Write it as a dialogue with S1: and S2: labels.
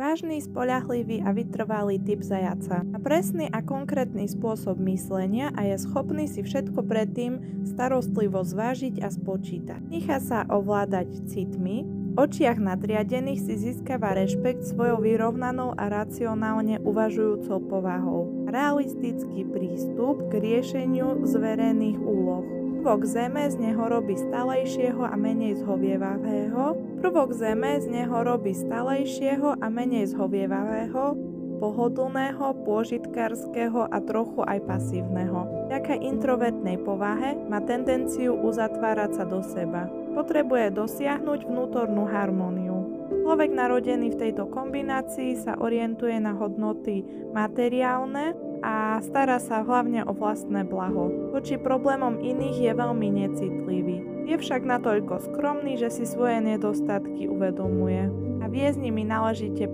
S1: Vážny, spoľahlivý a vytrvalý typ zajaca. Má presný a konkrétny spôsob myslenia a je schopný si všetko predtým starostlivo zvážiť a spočítať. Nechá sa ovládať citmi, v očiach nadriadených si získava rešpekt svojou vyrovnanou a racionálne uvažujúcou povahou. Realistický prístup k riešeniu zverených úloh. Prvok Zeme z neho robí stalejšieho a menej zhovievavého, pohodlného, pôžitkárskeho a trochu aj pasívneho. Vďaka introvertnej povahe má tendenciu uzatvárať sa do seba. Potrebuje dosiahnuť vnútornú harmóniu. Človek narodený v tejto kombinácii sa orientuje na hodnoty materiálne a stará sa hlavne o vlastné blaho. Voči problémom iných je veľmi necitlivý. Je však natoľko skromný, že si svoje nedostatky uvedomuje a vie s nimi náležite